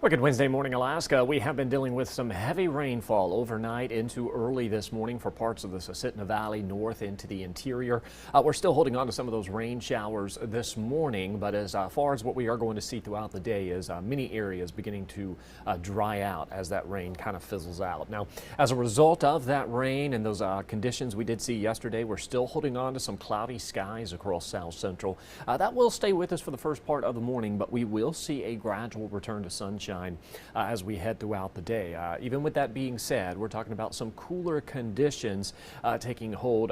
Well, good Wednesday morning, Alaska. We have been dealing with some heavy rainfall overnight into early this morning for parts of the Susitna Valley north into the interior. We're still holding on to some of those rain showers this morning, but as far as what we are going to see throughout the day is many areas beginning to dry out as that rain kind of fizzles out. Now, as a result of that rain and those conditions we did see yesterday, we're still holding on to some cloudy skies across south central. That will stay with us for the first part of the morning, but we will see a gradual return to sunshine as we head throughout the day. Even with that being said, we're talking about some cooler conditions taking hold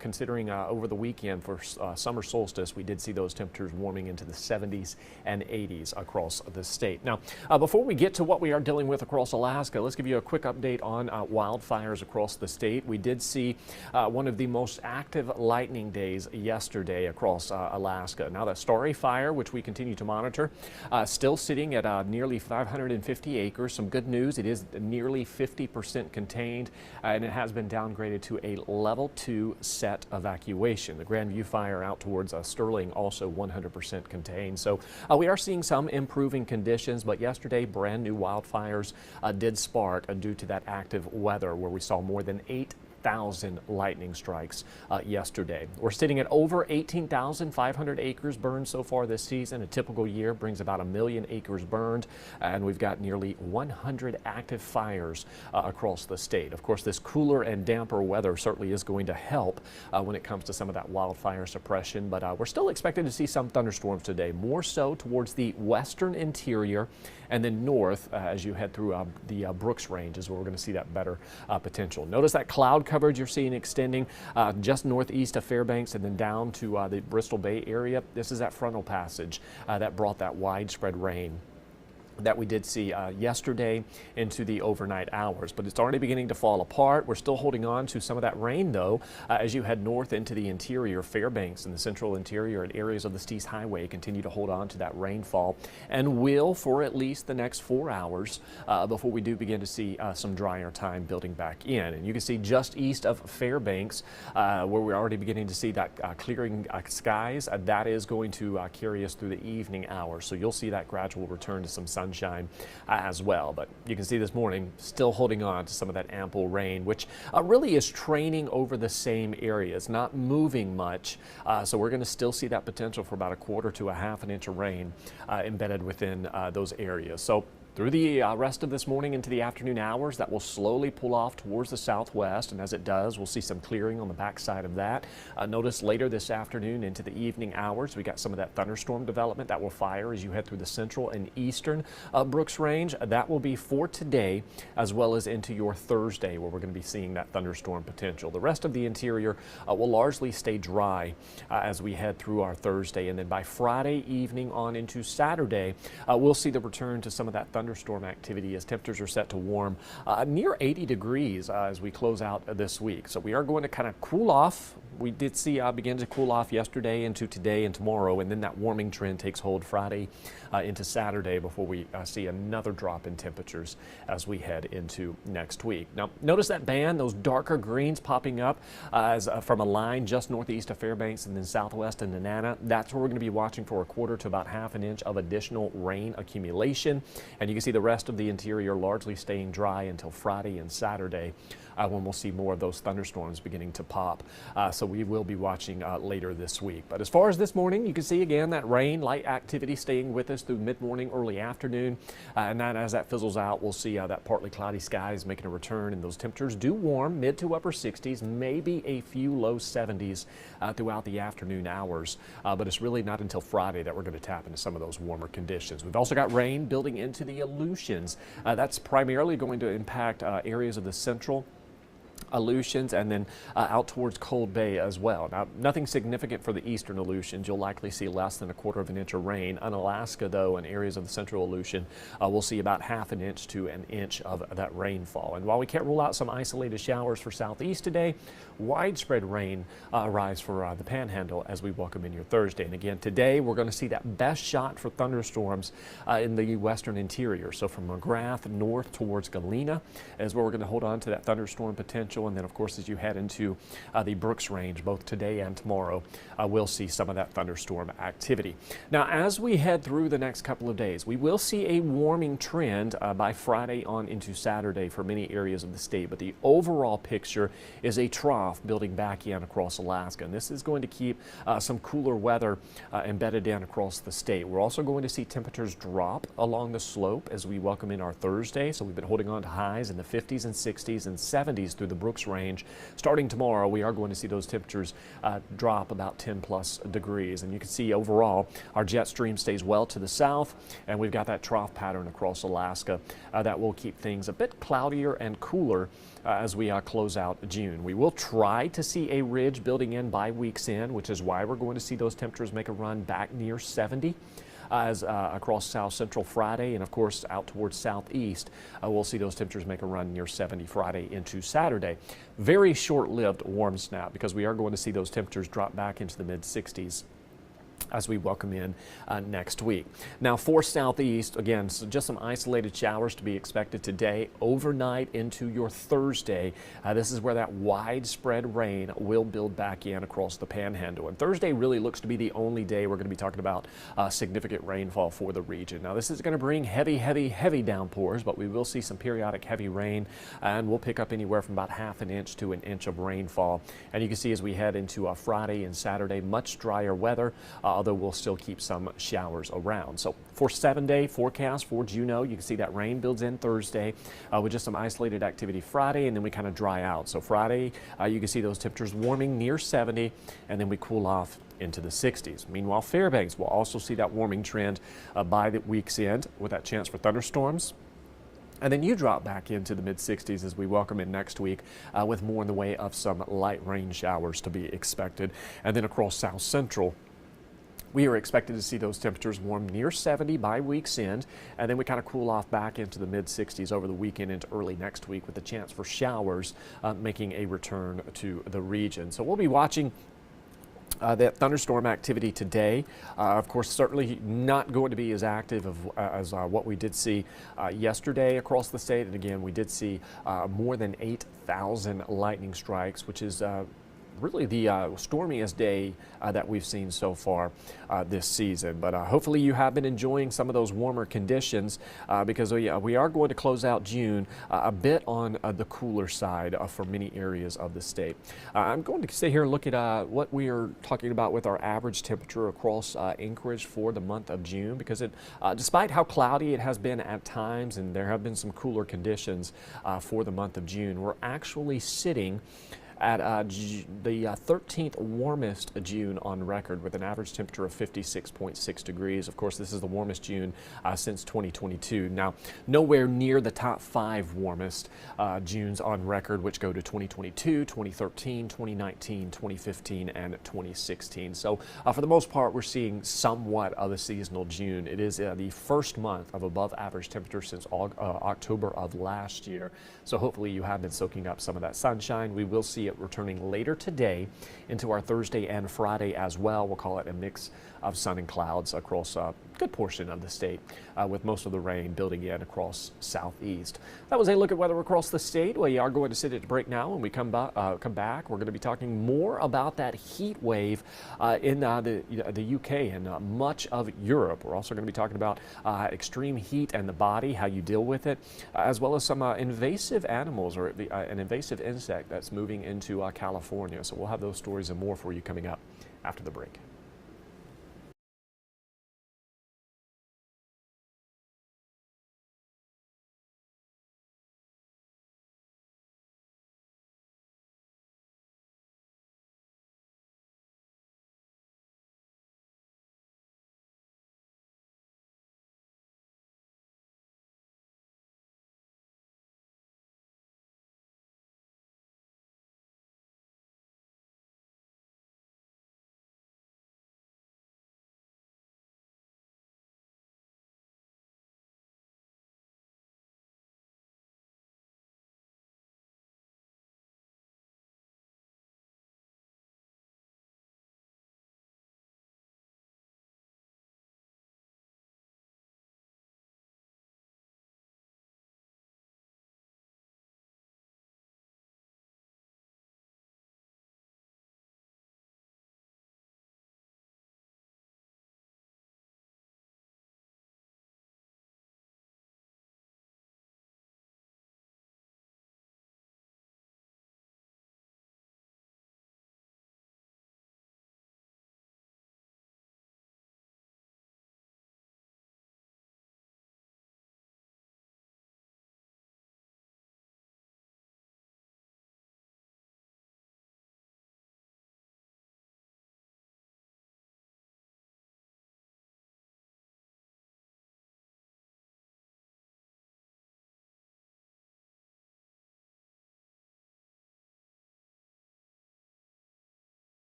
considering over the weekend for summer solstice. We did see those temperatures warming into the 70s and 80s across the state. Now, before we get to what we are dealing with across Alaska, let's give you a quick update on wildfires across the state. We did see one of the most active lightning days yesterday across Alaska. Now, that Starry Fire, which we continue to monitor, still sitting at nearly 550 acres. Some good news, it is nearly 50% contained, and it has been downgraded to a level 2 set evacuation. The Grandview Fire out towards Sterling also 100% contained. So we are seeing some improving conditions, but yesterday brand new wildfires did spark due to that active weather where we saw more than 8,000 lightning strikes yesterday. We're sitting at over 18,500 acres burned so far this season. A typical year brings about 1 million acres burned, and we've got nearly 100 active fires across the state. Of course, this cooler and damper weather certainly is going to help when it comes to some of that wildfire suppression, but we're still expected to see some thunderstorms today, more so towards the western interior and then north as you head through the Brooks Range is where we're going to see that better potential. Notice that cloud coverage you're seeing extending just northeast of Fairbanks and then down to the Bristol Bay area. This is that frontal passage that brought that widespread rain that we did see yesterday into the overnight hours, but it's already beginning to fall apart. We're still holding on to some of that rain though as you head north into the interior. Fairbanks and the central interior and areas of the Steese Highway continue to hold on to that rainfall and will for at least the next 4 hours before we do begin to see some drier time building back in. And you can see just east of Fairbanks where we're already beginning to see that clearing skies. That is going to carry us through the evening hours, so you'll see that gradual return to some sunshine as well. But you can see this morning still holding on to some of that ample rain, which really is training over the same areas, not moving much. So we're going to still see that potential for about 1/4 to 1/2 inch of rain embedded within those areas. So through the rest of this morning into the afternoon hours, that will slowly pull off towards the southwest, and as it does, we'll see some clearing on the backside of that. Notice later this afternoon into the evening hours, we got some of that thunderstorm development that will fire as you head through the central and eastern Brooks Range. That will be for today as well as into your Thursday, where we're going to be seeing that thunderstorm potential. The rest of the interior will largely stay dry as we head through our Thursday, and then by Friday evening on into Saturday, we'll see the return to some of that thunderstorm activity as temperatures are set to warm near 80 degrees as we close out this week. So we are going to kind of cool off. We did see begin to cool off yesterday into today and tomorrow, and then that warming trend takes hold Friday into Saturday before we see another drop in temperatures as we head into next week. Now, notice that band, those darker greens popping up as from a line just northeast of Fairbanks and then southwest of Nenana. That's where we're going to be watching for 1/4 to about 1/2 inch of additional rain accumulation. And you can see the rest of the interior largely staying dry until Friday and Saturday when we'll see more of those thunderstorms beginning to pop. So we will be watching later this week. But as far as this morning, you can see again that rain, light activity staying with us through mid-morning, early afternoon. And then as that fizzles out, we'll see that partly cloudy skies making a return, and those temperatures do warm mid to upper 60s, maybe a few low 70s throughout the afternoon hours. But it's really not until Friday that we're going to tap into some of those warmer conditions. We've also got rain building into the Aleutians. That's primarily going to impact areas of the central Aleutians and then out towards Cold Bay as well. Now, nothing significant for the eastern Aleutians. You'll likely see less than 1/4 inch of rain. On Alaska, though, in areas of the central Aleutian, we'll see about 1/2 inch to 1 inch of that rainfall. And while we can't rule out some isolated showers for southeast today, widespread rain arrives for the Panhandle as we welcome in your Thursday. And again, today we're going to see that best shot for thunderstorms in the western interior. So from McGrath north towards Galena is where we're going to hold on to that thunderstorm potential. potential. And then, of course, as you head into the Brooks Range, both today and tomorrow, we'll see some of that thunderstorm activity. Now, as we head through the next couple of days, we will see a warming trend by Friday on into Saturday for many areas of the state. But the overall picture is a trough building back in across Alaska. And this is going to keep some cooler weather embedded in across the state. We're also going to see temperatures drop along the slope as we welcome in our Thursday. So we've been holding on to highs in the 50s and 60s and 70s through the Brooks Range. Starting tomorrow, we are going to see those temperatures drop about 10+ degrees. And you can see overall our jet stream stays well to the south, and we've got that trough pattern across Alaska that will keep things a bit cloudier and cooler as we close out June. We will try to see a ridge building in by week's end, which is why we're going to see those temperatures make a run back near 70 as across south central Friday, and of course out towards southeast we'll see those temperatures make a run near 70 Friday into Saturday. Very short-lived warm snap, because we are going to see those temperatures drop back into the mid-60s as we welcome in next week. Now for southeast, again, so just some isolated showers to be expected today, overnight into your Thursday. This is where that widespread rain will build back in across the panhandle. And Thursday really looks to be the only day we're going to be talking about significant rainfall for the region. Now this is going to bring heavy downpours, but we will see some periodic heavy rain, and we'll pick up anywhere from about ½ an inch to an inch of rainfall. And you can see as we head into Friday and Saturday, much drier weather, although we'll still keep some showers around. So for 7-day forecast for Juneau, you can see that rain builds in Thursday with just some isolated activity Friday, and then we kind of dry out. So Friday, you can see those temperatures warming near 70, and then we cool off into the 60s. Meanwhile, Fairbanks will also see that warming trend by the week's end with that chance for thunderstorms. And then you drop back into the mid-60s as we welcome in next week with more in the way of some light rain showers to be expected. And then across south central, we are expected to see those temperatures warm near 70 by week's end, and then we kind of cool off back into the mid-60s over the weekend into early next week with the chance for showers making a return to the region. So we'll be watching that thunderstorm activity today. Of course, certainly not going to be as active as what we did see yesterday across the state. And again, we did see more than 8,000 lightning strikes, which is really the stormiest day that we've seen so far this season. But hopefully you have been enjoying some of those warmer conditions because we are going to close out June a bit on the cooler side for many areas of the state. I'm going to stay here and look at what we are talking about with our average temperature across Anchorage for the month of June, because despite how cloudy it has been at times and there have been some cooler conditions for the month of June, we're actually sitting at the 13th warmest June on record with an average temperature of 56.6 degrees. Of course, this is the warmest June since 2022. Now, nowhere near the top 5 warmest Junes on record, which go to 2022, 2013, 2019, 2015, and 2016. So for the most part, we're seeing somewhat of a seasonal June. It is the first month of above average temperature since October of last year. So hopefully you have been soaking up some of that sunshine. We will see it returning later today into our Thursday and Friday as well. We'll call it a mix of sun and clouds across a good portion of the state, with most of the rain building in across southeast. That was a look at weather across the state. We are going to sit at a break now. When we come back, we're going to be talking more about that heat wave in the UK and much of Europe. We're also going to be talking about extreme heat and the body, how you deal with it, as well as some invasive animals or an invasive insect that's moving into California. So we'll have those stories and more for you coming up after the break.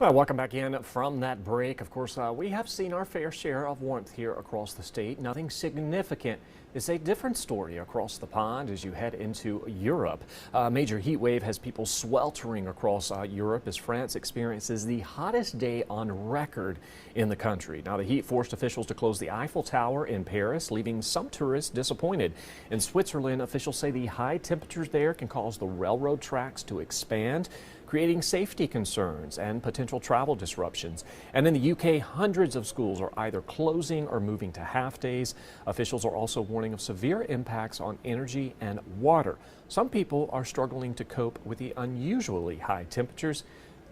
Well, welcome back in from that break. Of course, we have seen our fair share of warmth here across the state. Nothing significant. It's a different story across the pond as you head into Europe. A major heat wave has people sweltering across Europe as France experiences the hottest day on record in the country. Now, the heat forced officials to close the Eiffel Tower in Paris, leaving some tourists disappointed. In Switzerland, officials say the high temperatures there can cause the railroad tracks to expand, creating safety concerns and potential travel disruptions. And in the UK, hundreds of schools are either closing or moving to half days. Officials are also warning of severe impacts on energy and water. Some people are struggling to cope with the unusually high temperatures.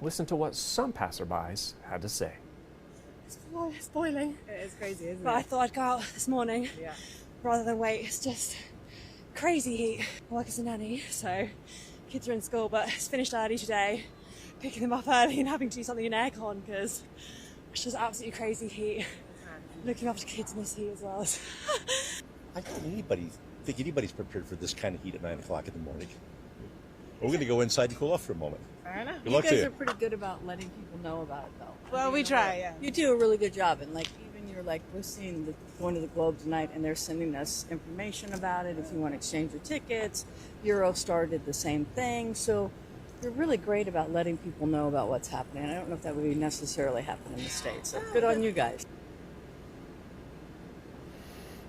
Listen to what some passerbys had to say. It's boiling. It is crazy, isn't it? But I thought I'd go out this morning rather than wait. It's just crazy heat. I work as a nanny, so kids are in school, but it's finished early today, picking them up early and having to do something in aircon because it's just absolutely crazy heat. Looking after kids in this heat as well. I don't think anybody's prepared for this kind of heat at 9 o'clock in the morning. We're going to go inside and cool off for a moment. Fair enough. Good You luck to guys you. are pretty good about letting people know about it, though. Well, we try, yeah. You do a really good job, and we're seeing going to the Globe tonight, and they're sending us information about it. If you want to exchange your tickets, Eurostar did the same thing. So you're really great about letting people know about what's happening. I don't know if that would necessarily happen in the States. So good on you guys.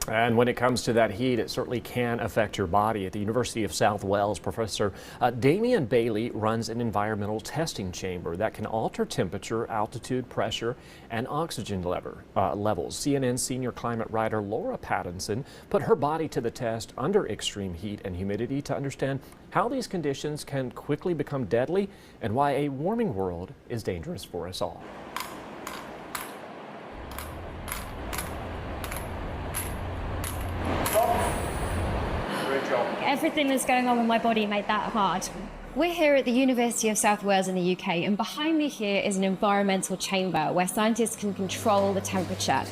And when it comes to that heat, it certainly can affect your body. At the University of South Wales, Professor Damian Bailey runs an environmental testing chamber that can alter temperature, altitude, pressure, and oxygen levels. CNN senior climate writer Laura Pattinson put her body to the test under extreme heat and humidity to understand how these conditions can quickly become deadly and why a warming world is dangerous for us all. Everything that's going on with my body made that hard. We're here at the University of South Wales in the UK, and behind me here is an environmental chamber where scientists can control the temperature.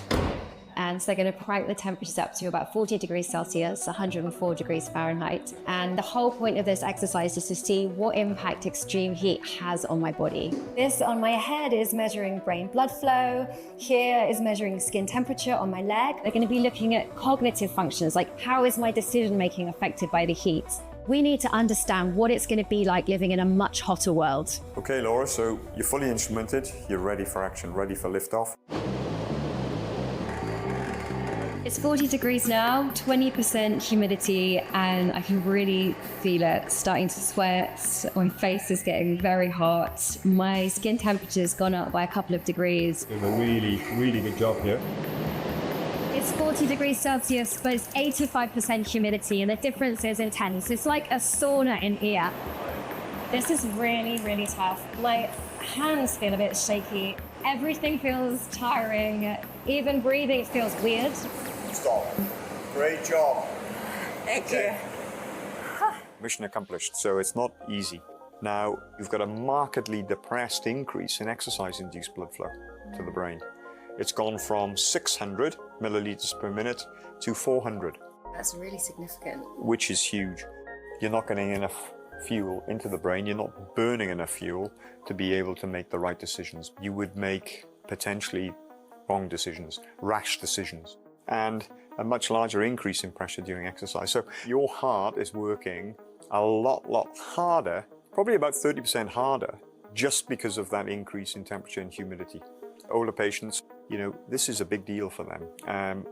And so they're going to crank the temperatures up to about 40 degrees Celsius, 104 degrees Fahrenheit. And the whole point of this exercise is to see what impact extreme heat has on my body. This on my head is measuring brain blood flow. Here is measuring skin temperature on my leg. They're going to be looking at cognitive functions, like how is my decision making affected by the heat? We need to understand what it's going to be like living in a much hotter world. Okay, Laura, so you're fully instrumented, you're ready for action, ready for liftoff. It's 40 degrees now, 20% humidity, and I can really feel it starting to sweat. My face is getting very hot. My skin temperature's gone up by a couple of degrees. Doing a really, really good job here. It's 40 degrees Celsius, but it's 85% humidity, and the difference is intense. It's like a sauna in here. This is really, really tough. My hands feel a bit shaky. Everything feels tiring. Even breathing feels weird. Stop. Great job. Thank you. Mission accomplished, so it's not easy. Now, you've got a markedly depressed increase in exercise-induced blood flow to the brain. It's gone from 600 milliliters per minute to 400. That's really significant. Which is huge. You're not getting enough fuel into the brain, you're not burning enough fuel to be able to make the right decisions. You would make potentially wrong decisions, rash decisions, and a much larger increase in pressure during exercise. So your heart is working a lot harder, probably about 30% harder, just because of that increase in temperature and humidity. Older patients, this is a big deal for them.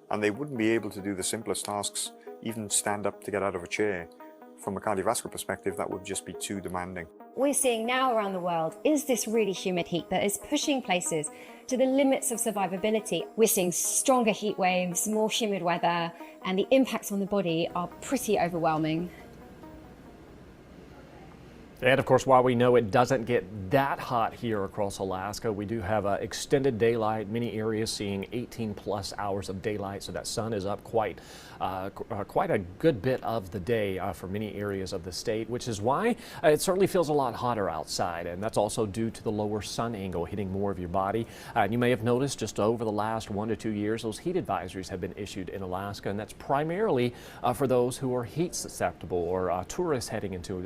And they wouldn't be able to do the simplest tasks, even stand up to get out of a chair. From a cardiovascular perspective, that would just be too demanding. We're seeing now around the world is this really humid heat that is pushing places to the limits of survivability. We're seeing stronger heat waves, more humid weather, and the impacts on the body are pretty overwhelming. And of course, while we know it doesn't get that hot here across Alaska, we do have extended daylight, many areas seeing 18 plus hours of daylight, so that sun is up quite a good bit of the day for many areas of the state, which is why it certainly feels a lot hotter outside, and that's also due to the lower sun angle hitting more of your body. And you may have noticed just over the last 1 to 2 years, those heat advisories have been issued in Alaska, and that's primarily for those who are heat susceptible or tourists heading into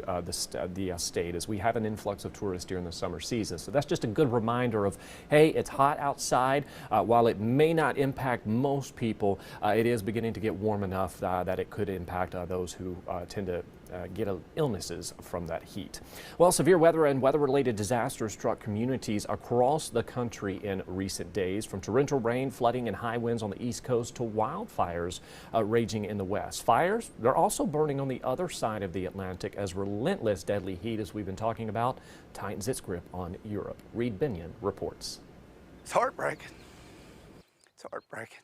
the state as we have an influx of tourists during the summer season. So that's just a good reminder of, hey, it's hot outside. While it may not impact most people, it is beginning to get warm enough that it could impact those who tend to get illnesses from that heat. Well, severe weather and weather-related disasters struck communities across the country in recent days, from torrential rain, flooding, and high winds on the East Coast to wildfires raging in the West. Fires, they're also burning on the other side of the Atlantic as relentless deadly heat, as we've been talking about, tightens its grip on Europe. Reed Binion reports. It's heartbreaking. It's heartbreaking.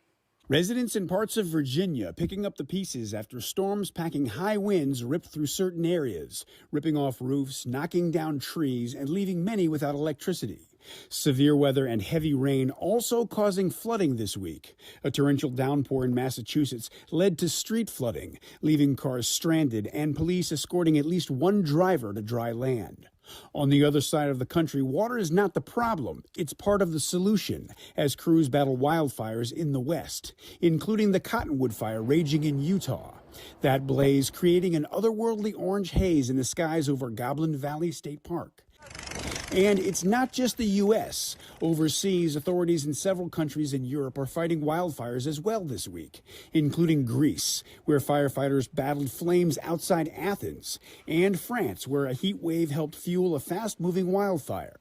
Residents in parts of Virginia picking up the pieces after storms packing high winds ripped through certain areas, ripping off roofs, knocking down trees, and leaving many without electricity. Severe weather and heavy rain also causing flooding this week. A torrential downpour in Massachusetts led to street flooding, leaving cars stranded and police escorting at least one driver to dry land. On the other side of the country, water is not the problem. It's part of the solution as crews battle wildfires in the West, including the Cottonwood Fire raging in Utah. That blaze creating an otherworldly orange haze in the skies over Goblin Valley State Park. And it's not just the U.S. Overseas, authorities in several countries in Europe are fighting wildfires as well this week, including Greece, where firefighters battled flames outside Athens, and France, where a heat wave helped fuel a fast-moving wildfire.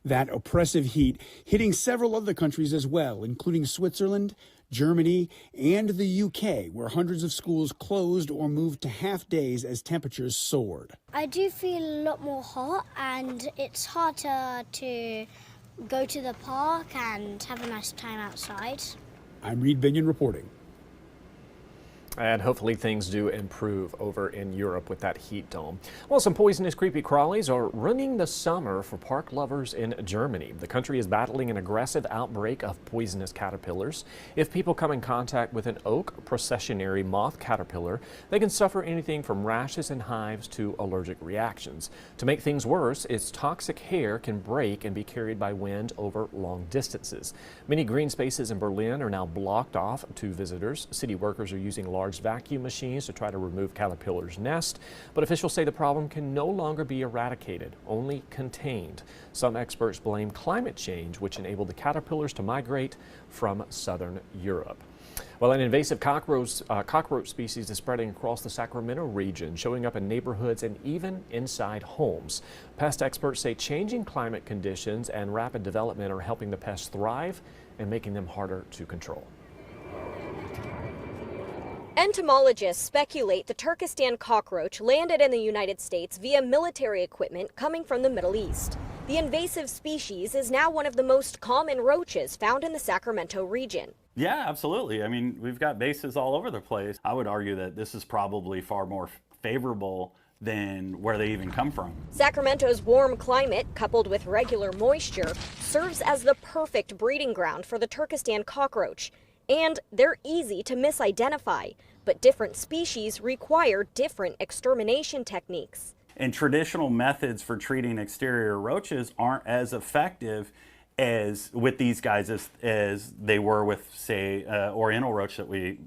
That oppressive heat hitting several other countries as well, including Switzerland, Germany, and the UK, where hundreds of schools closed or moved to half days as temperatures soared. I do feel a lot more hot, and it's harder to go to the park and have a nice time outside. I'm Reed Binion reporting. And hopefully things do improve over in Europe with that heat dome. Well, some poisonous creepy crawlies are ruining the summer for park lovers in Germany. The country is battling an aggressive outbreak of poisonous caterpillars. If people come in contact with an oak processionary moth caterpillar, they can suffer anything from rashes and hives to allergic reactions. To make things worse, its toxic hair can break and be carried by wind over long distances. Many green spaces in Berlin are now blocked off to visitors. City workers are using large vacuum machines to try to remove caterpillars' nest, but officials say the problem can no longer be eradicated, only contained. Some experts blame climate change, which enabled the caterpillars to migrate from southern Europe. Well, an invasive cockroach species is spreading across the Sacramento region, showing up in neighborhoods and even inside homes. Pest experts say changing climate conditions and rapid development are helping the pests thrive and making them harder to control. Entomologists speculate the Turkestan cockroach landed in the United States via military equipment coming from the Middle East. The invasive species is now one of the most common roaches found in the Sacramento region. Yeah, absolutely. I mean, we've got bases all over the place. I would argue that this is probably far more favorable than where they even come from. Sacramento's warm climate, coupled with regular moisture, serves as the perfect breeding ground for the Turkestan cockroach. And they're easy to misidentify, but different species require different extermination techniques. And traditional methods for treating exterior roaches aren't as effective as with these guys as they were with, say, oriental roach that we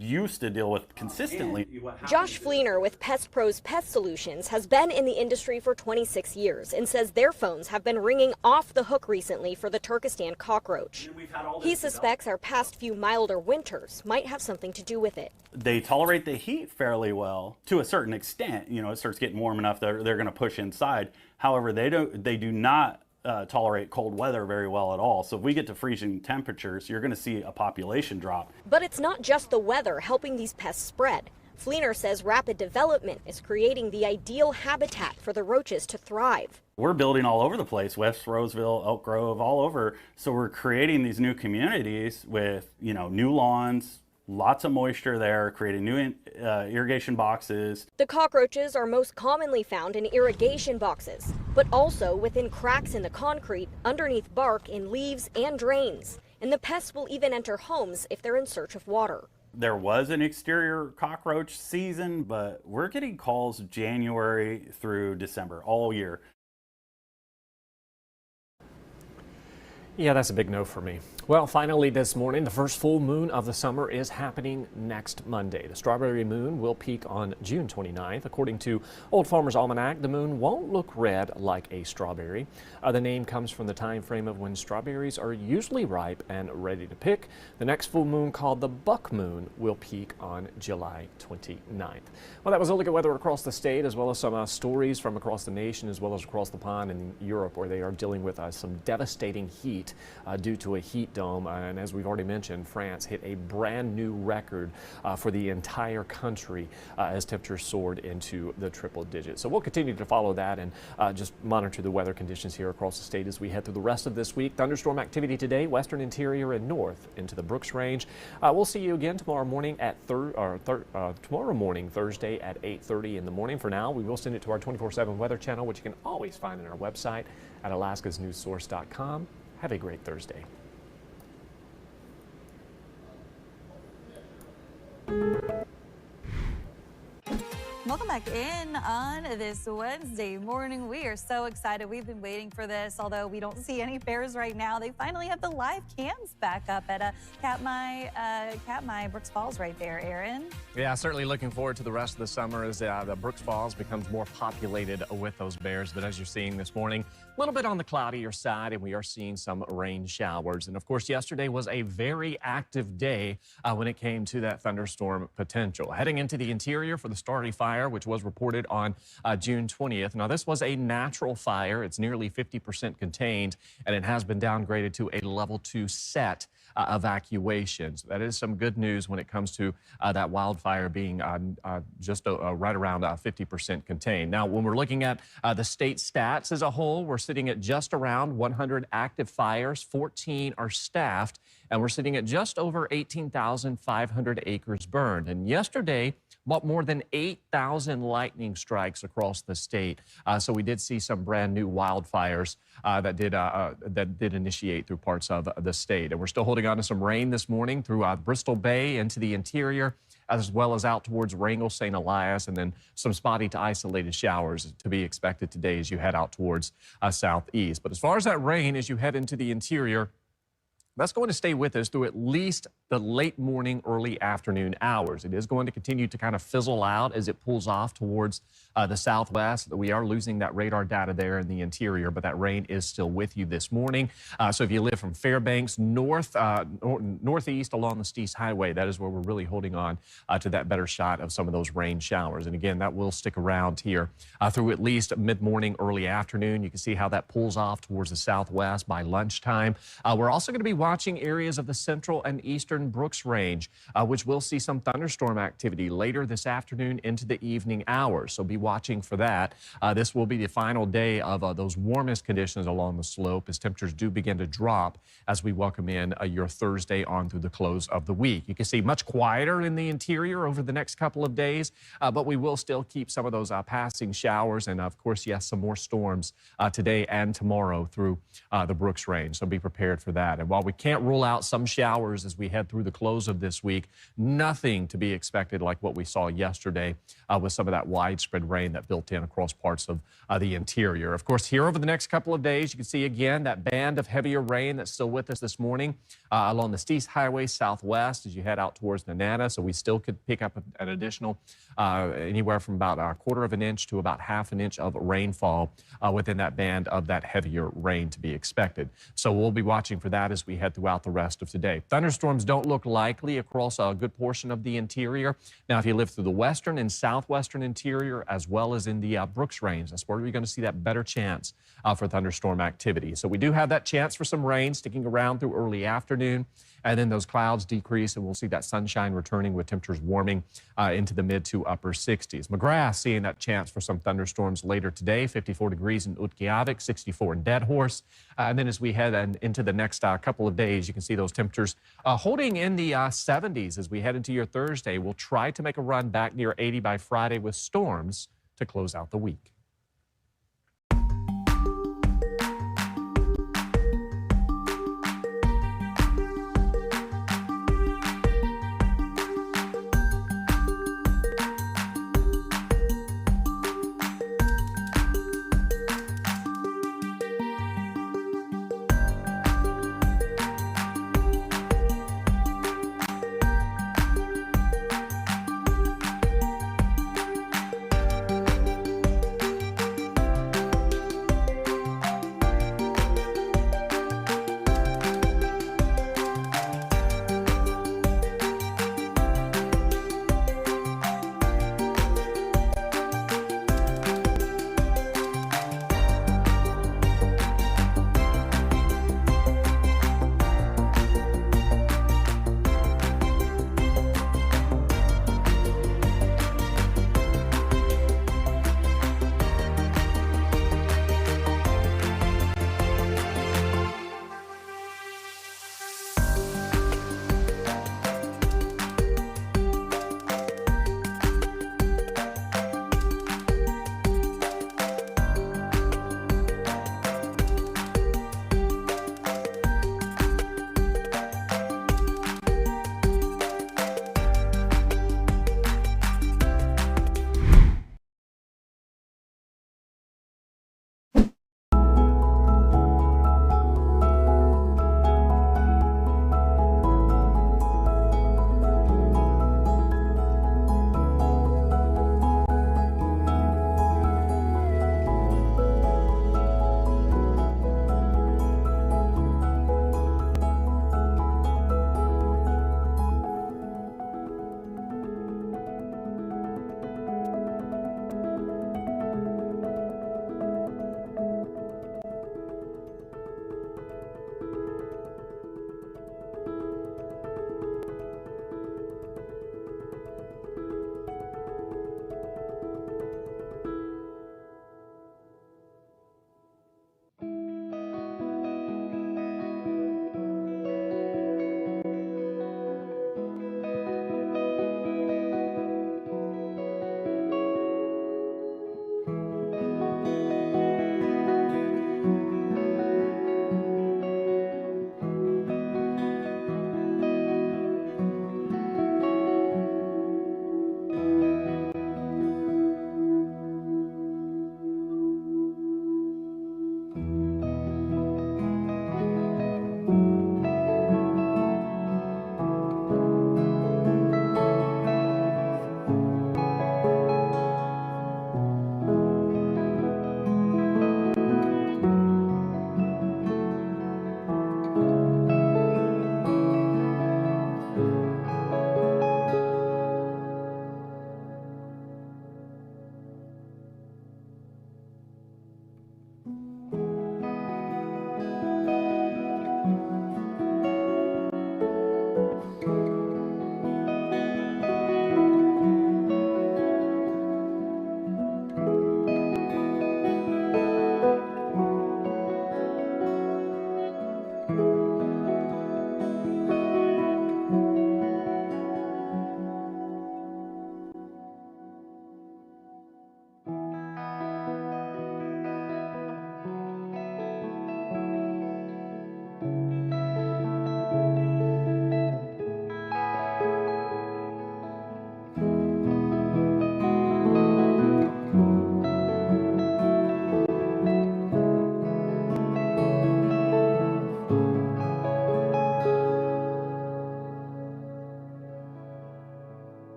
used to deal with consistently. Josh Fleener with Pest Pro's Pest Solutions has been in the industry for 26 years and says their phones have been ringing off the hook recently for the Turkestan cockroach. He suspects our past few milder winters might have something to do with it. They tolerate the heat fairly well to a certain extent. You know, it starts getting warm enough that they're going to push inside. However, they do not tolerate cold weather very well at all. So if we get to freezing temperatures, you're going to see a population drop. But it's not just the weather helping these pests spread. Fleener says rapid development is creating the ideal habitat for the roaches to thrive. We're building all over the place, West Roseville, Elk Grove, all over. So we're creating these new communities with, you know, new lawns, lots of moisture there, creating new irrigation boxes. The cockroaches are most commonly found in irrigation boxes, but also within cracks in the concrete, underneath bark, in leaves and drains. And the pests will even enter homes if they're in search of water. There was an exterior cockroach season, but we're getting calls January through December, all year. Yeah, that's a big no for me. Well, finally this morning, the first full moon of the summer is happening next Monday. The strawberry moon will peak on June 29th. According to Old Farmer's Almanac, the moon won't look red like a strawberry. The name comes from the time frame of when strawberries are usually ripe and ready to pick. The next full moon, called the buck moon, will peak on July 29th. Well, that was a look at weather across the state, as well as some stories from across the nation, as well as across the pond in Europe, where they are dealing with some devastating heat due to a heat dome. And as we've already mentioned, France hit a brand new record for the entire country as temperatures soared into the triple digits. So we'll continue to follow that and just monitor the weather conditions here across the state as we head through the rest of this week. Thunderstorm activity today, western interior and north into the Brooks Range. We'll see you again tomorrow morning at Thursday at 8:30 in the morning. For now, we will send it to our 24/7 weather channel, which you can always find on our website at alaskasnewssource.com. Have a great Thursday. Welcome back in on this Wednesday morning. We are so excited. We've been waiting for this, although we don't see any bears right now. They finally have the live cams back up at Katmai Brooks Falls right there, Aaron. Yeah, certainly looking forward to the rest of the summer as the Brooks Falls becomes more populated with those bears. But as you're seeing this morning, a little bit on the cloudier side, and we are seeing some rain showers. And of course, yesterday was a very active day when it came to that thunderstorm potential. Heading into the interior for the Starry Fire, which was reported on June 20th. Now, this was a natural fire. It's nearly 50% contained, and it has been downgraded to a level 2 set evacuations. That is some good news when it comes to that wildfire being just right around 50% contained. Now, when we're looking at the state stats as a whole, we're sitting at just around 100 active fires, 14 are staffed, and we're sitting at just over 18,500 acres burned. And yesterday, about more than 8,000 lightning strikes across the state. So we did see some brand new wildfires that did initiate through parts of the state. And we're still holding on to some rain this morning through Bristol Bay into the interior, as well as out towards Wrangell, St. Elias, and then some spotty to isolated showers to be expected today as you head out towards southeast. But as far as that rain, as you head into the interior, that's going to stay with us through at least the late morning, early afternoon hours. It is going to continue to kind of fizzle out as it pulls off towards the southwest. We are losing that radar data there in the interior, but that rain is still with you this morning. So if you live from Fairbanks northeast along the Steese Highway, that is where we're really holding on to that better shot of some of those rain showers. And again, that will stick around here through at least mid-morning, early afternoon. You can see how that pulls off towards the southwest by lunchtime. We're also going to be watching areas of the central and eastern Brooks Range, which will see some thunderstorm activity later this afternoon into the evening hours. So be watching for that. This will be the final day of those warmest conditions along the slope as temperatures do begin to drop as we welcome in your Thursday on through the close of the week. You can see much quieter in the interior over the next couple of days, but we will still keep some of those passing showers and, of course, yes, some more storms today and tomorrow through the Brooks Range. So be prepared for that. And while we can't rule out some showers as we head through the close of this week, nothing to be expected like what we saw yesterday with some of that widespread rain that built in across parts of the interior. Of course, here over the next couple of days, you can see again that band of heavier rain that's still with us this morning along the Steese Highway southwest as you head out towards Nenana. So we still could pick up an additional anywhere from about a quarter of an inch to about half an inch of rainfall within that band of that heavier rain to be expected. So we'll be watching for that as we head throughout the rest of today. Thunderstorms don't look likely across a good portion of the interior. Now, if you live through the western and southwestern interior, as well as in the Brooks Range, that's where you're going to see that better chance for thunderstorm activity. So we do have that chance for some rain sticking around through early afternoon, and then those clouds decrease, and we'll see that sunshine returning with temperatures warming into the mid to upper 60s. McGrath seeing that chance for some thunderstorms later today, 54 degrees in Utqiagvik, 64 in Dead Horse. And then as we head into the next couple of days, you can see those temperatures holding in the 70s as we head into your Thursday. We'll try to make a run back near 80 by Friday with storms to close out the week.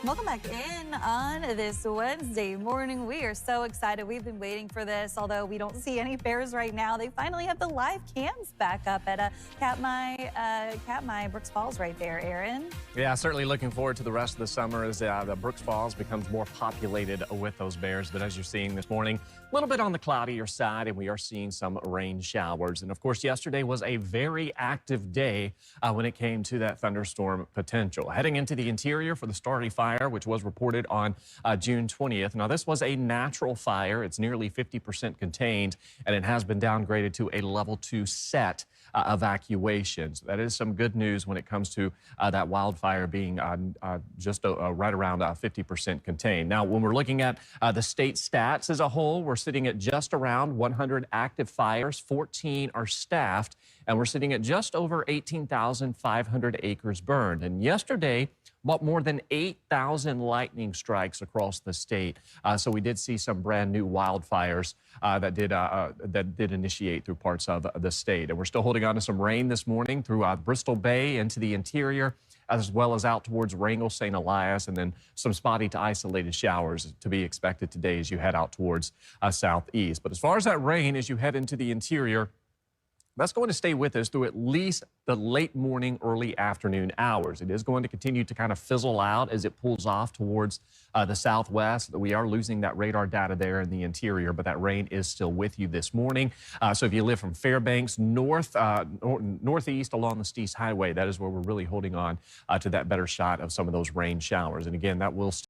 Welcome back in on this Wednesday morning. We are so excited. We've been waiting for this, although we don't see any bears right now. They finally have the live cams back up at Katmai Brooks Falls right there, Aaron. Yeah, certainly looking forward to the rest of the summer as the Brooks Falls becomes more populated with those bears. But as you're seeing this morning, a little bit on the cloudier side, and we are seeing some rain showers. And of course, yesterday was a very active day when it came to that thunderstorm potential. Heading into the interior for the Starry Fire, which was reported on June 20th. Now, this was a natural fire. It's nearly 50% contained, and it has been downgraded to a level 2 set evacuation. So that is some good news when it comes to that wildfire being just right around 50% contained. Now, when we're looking at the state stats as a whole, we're sitting at just around 100 active fires, 14 are staffed, and we're sitting at just over 18,500 acres burned. And yesterday, more than 8,000 lightning strikes across the state. So we did see some brand new wildfires that did initiate through parts of the state. And we're still holding on to some rain this morning through Bristol Bay into the interior, as well as out towards Wrangell, St. Elias, and then some spotty to isolated showers to be expected today as you head out towards southeast. But as far as that rain, as you head into the interior, that's going to stay with us through at least the late morning, early afternoon hours. It is going to continue to kind of fizzle out as it pulls off towards the southwest. We are losing that radar data there in the interior, but that rain is still with you this morning. So if you live from Fairbanks northeast along the Steese Highway, that is where we're really holding on to that better shot of some of those rain showers. And again, that will